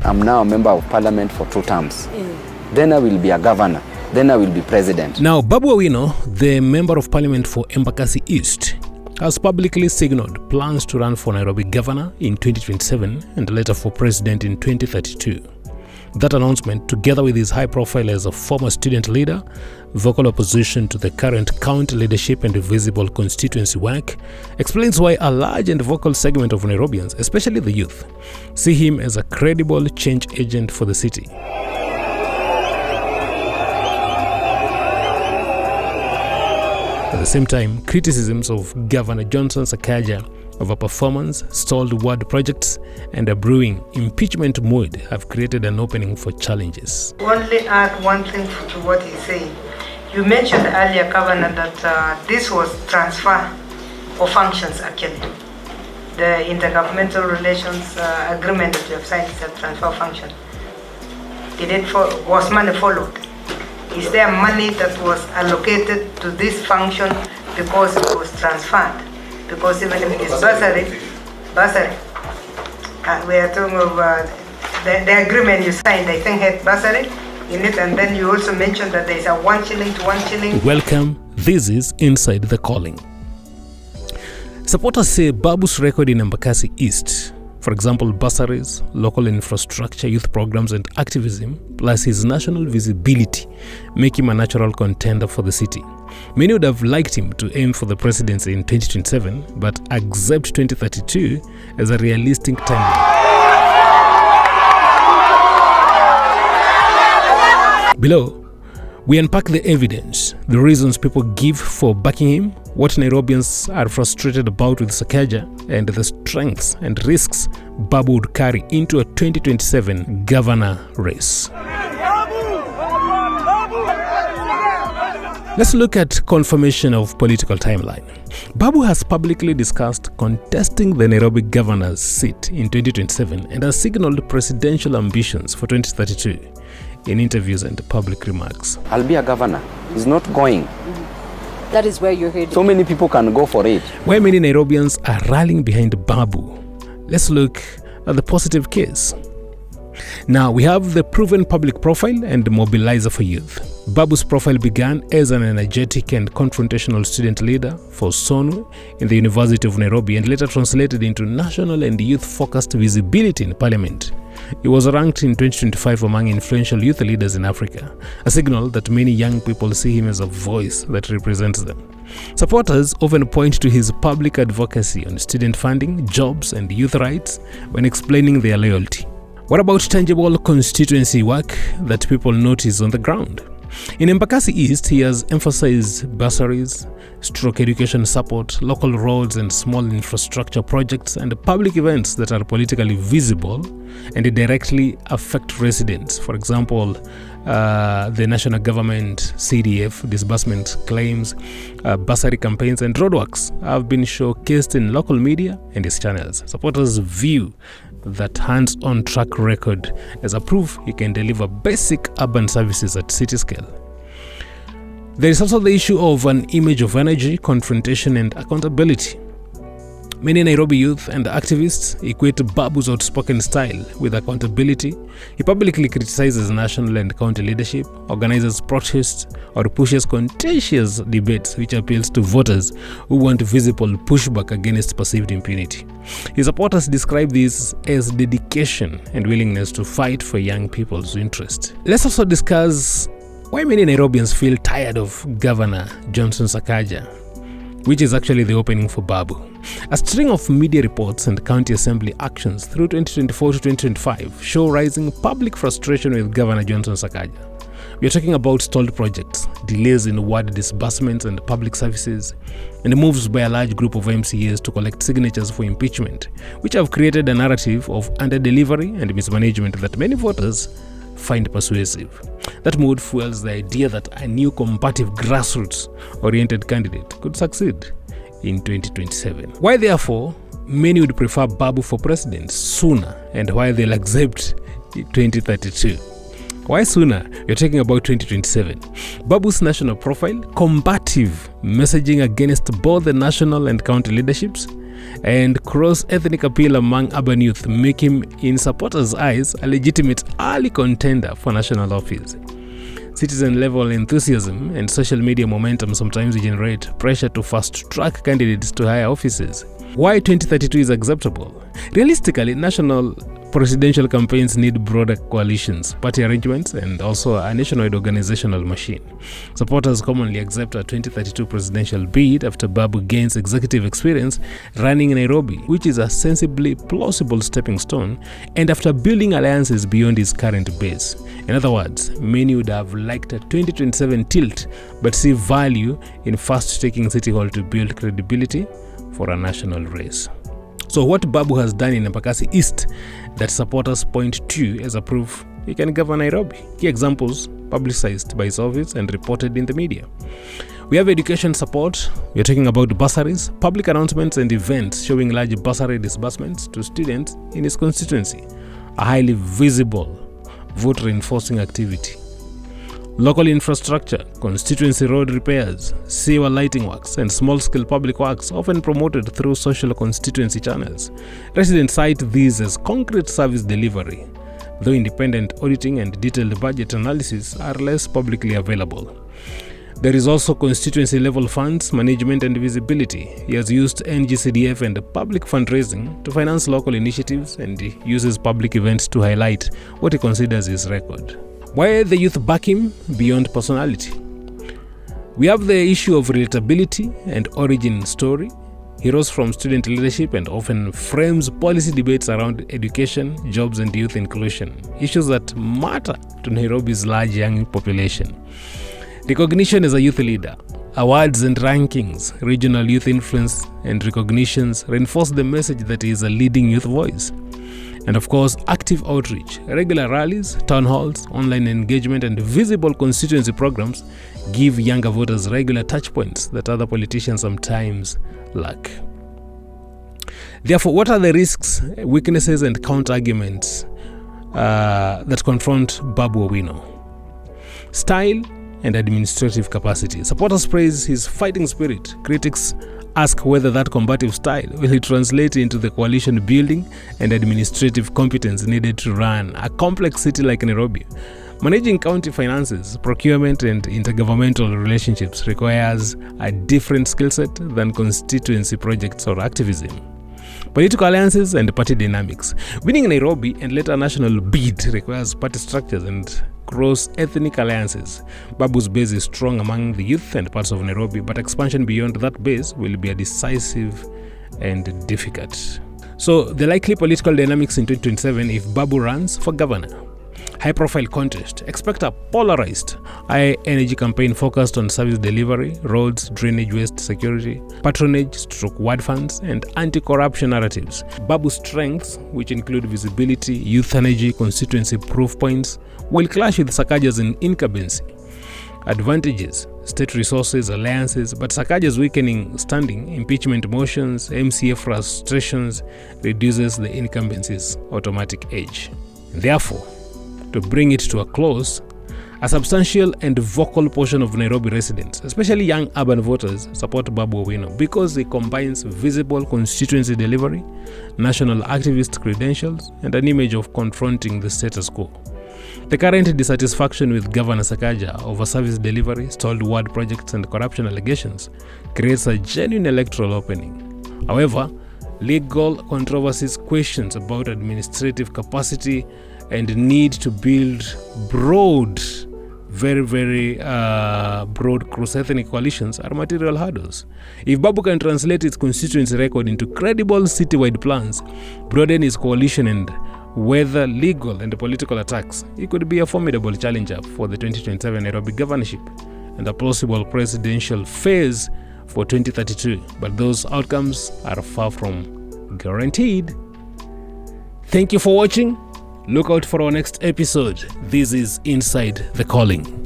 I'm now a member of parliament for 2 terms. Then I will be a governor. Then I will be president. Now, Babu Owino, the member of parliament for Embakasi East, has publicly signaled plans to run for Nairobi governor in 2027 and later for president in 2032. That announcement, together with his high profile as a former student leader, vocal opposition to the current county leadership and visible constituency work, explains why a large and vocal segment of Nairobians, especially the youth, see him as a credible change agent for the city. At the same time, criticisms of Governor Johnson Sakaja of a performance, stalled ward projects, and a brewing impeachment mood have created an opening for challenges. Only add one thing to what he's saying. You mentioned earlier, Governor, that this was transfer of functions actually. The intergovernmental relations agreement that you have signed is a transfer function. Was money followed? Is there money that was allocated to this function because it was transferred? Because even if it is bursary, we are talking about the agreement you signed, I think had bursary in it, and then you also mentioned that there is a 1 shilling to 1 shilling. Welcome, this is Inside the Calling. Supporters say Babu's record in Embakasi East, for example, bursaries, local infrastructure, youth programs, and activism, plus his national visibility, make him a natural contender for the city. Many would have liked him to aim for the presidency in 2027, but accept 2032 as a realistic timeline. Below, we unpack the evidence, the reasons people give for backing him, what Nairobians are frustrated about with Sakaja, and the strengths and risks Babu would carry into a 2027 governor race. Let's look at confirmation of political timeline. Babu has publicly discussed contesting the Nairobi governor's seat in 2027 and has signaled presidential ambitions for 2032 in interviews and public remarks. I'll be a governor. He's not going. That is where you're headed. So many people can go for it. Why many Nairobians are rallying behind Babu. Let's look at the positive case. Now, we have the proven public profile and the mobilizer for youth. Babu's profile began as an energetic and confrontational student leader for SONU in the University of Nairobi and later translated into national and youth-focused visibility in parliament. He was ranked in 2025 among influential youth leaders in Africa, a signal that many young people see him as a voice that represents them. Supporters often point to his public advocacy on student funding, jobs, and youth rights when explaining their loyalty. What about tangible constituency work that people notice on the ground? In Embakasi East, he has emphasized bursaries, stroke education support, local roads and small infrastructure projects, and public events that are politically visible and directly affect residents. For example, the national government CDF disbursement claims, bursary campaigns and roadworks have been showcased in local media and his channels. Supporters view that hands-on track record as a proof he can deliver basic urban services at city scale. There is also the issue of an image of energy, confrontation and accountability. Many Nairobi youth and activists equate Babu's outspoken style with accountability. He publicly criticizes national and county leadership, organizes protests, or pushes contentious debates which appeals to voters who want visible pushback against perceived impunity. His supporters describe this as dedication and willingness to fight for young people's interest. Let's also discuss why many Nairobians feel tired of Governor Johnson Sakaja, which is actually the opening for Babu. A string of media reports and county assembly actions through 2024 to 2025 show rising public frustration with Governor Johnson Sakaja. We are talking about stalled projects, delays in ward disbursements and public services, and moves by a large group of MCAs to collect signatures for impeachment, which have created a narrative of under-delivery and mismanagement that many voters find persuasive. That mood fuels the idea that a new combative grassroots-oriented candidate could succeed in 2027. Why, therefore, many would prefer Babu for president sooner and why they'll accept 2032. Why sooner? You're talking about 2027. Babu's national profile, combative messaging against both the national and county leaderships, and cross-ethnic appeal among urban youth make him, in supporters' eyes, a legitimate early contender for national office. Citizen-level enthusiasm and social media momentum sometimes generate pressure to fast-track candidates to higher offices. Why 2032 is acceptable? Realistically, national presidential campaigns need broader coalitions, party arrangements, and also a nationwide organizational machine. Supporters commonly accept a 2032 presidential bid after Babu gains executive experience running in Nairobi, which is a sensibly plausible stepping stone, and after building alliances beyond his current base. In other words, many would have liked a 2027 tilt, but see value in fast taking City Hall to build credibility for a national race. So what Babu has done in Embakasi East that supporters point to as a proof he can govern Nairobi. Key examples publicized by his office and reported in the media. We have education support. We are talking about bursaries, public announcements and events showing large bursary disbursements to students in his constituency. A highly visible vote reinforcing activity. Local infrastructure, constituency road repairs, sewer lighting works, and small-scale public works often promoted through social constituency channels. Residents cite these as concrete service delivery, though independent auditing and detailed budget analysis are less publicly available. There is also constituency-level funds, management and visibility. He has used NGCDF and public fundraising to finance local initiatives and uses public events to highlight what he considers his record. Why the youth back him beyond personality? We have the issue of relatability and origin story. He rose from student leadership and often frames policy debates around education, jobs and youth inclusion, issues that matter to Nairobi's large young population. Recognition as a youth leader. Awards and rankings, regional youth influence and recognitions reinforce the message that he is a leading youth voice. And of course, active outreach, regular rallies, town halls, online engagement, and visible constituency programs give younger voters regular touchpoints that other politicians sometimes lack. Therefore, what are the risks, weaknesses, and counter-arguments that confront Babu Owino? Style and administrative capacity. Supporters praise his fighting spirit. Critics ask whether that combative style will translate into the coalition building and administrative competence needed to run a complex city like Nairobi. Managing county finances, procurement, and intergovernmental relationships requires a different skill set than constituency projects or activism. Political alliances and party dynamics. Winning Nairobi and later national bid requires party structures and cross-ethnic alliances. Babu's base is strong among the youth and parts of Nairobi, but expansion beyond that base will be decisive and difficult. So, the likely political dynamics in 2027 if Babu runs for governor. High-profile contest. Expect a polarized, high-energy campaign focused on service delivery, roads, drainage, waste, security, patronage, ward funds, and anti-corruption narratives. Babu's strengths, which include visibility, youth energy, constituency proof points, will clash with Sakaja's incumbency. Advantages: state resources, alliances, but Sakaja's weakening standing, impeachment motions, MCA frustrations reduces the incumbency's automatic edge. Therefore, to bring it to a close, a substantial and vocal portion of Nairobi residents, especially young urban voters, support Babu Owino because he combines visible constituency delivery, national activist credentials, and an image of confronting the status quo. The current dissatisfaction with Governor Sakaja over service delivery, stalled ward projects, and corruption allegations creates a genuine electoral opening. However, legal controversies, questions about administrative capacity, and need to build broad, very broad cross-ethnic coalitions are material hurdles. If Babu can translate its constituency record into credible citywide plans, broaden his coalition, and weather legal and political attacks, he could be a formidable challenger for the 2027 Nairobi governorship and a plausible presidential phase for 2032. But those outcomes are far from guaranteed. Thank you for watching. Look out for our next episode. This is Inside the Calling.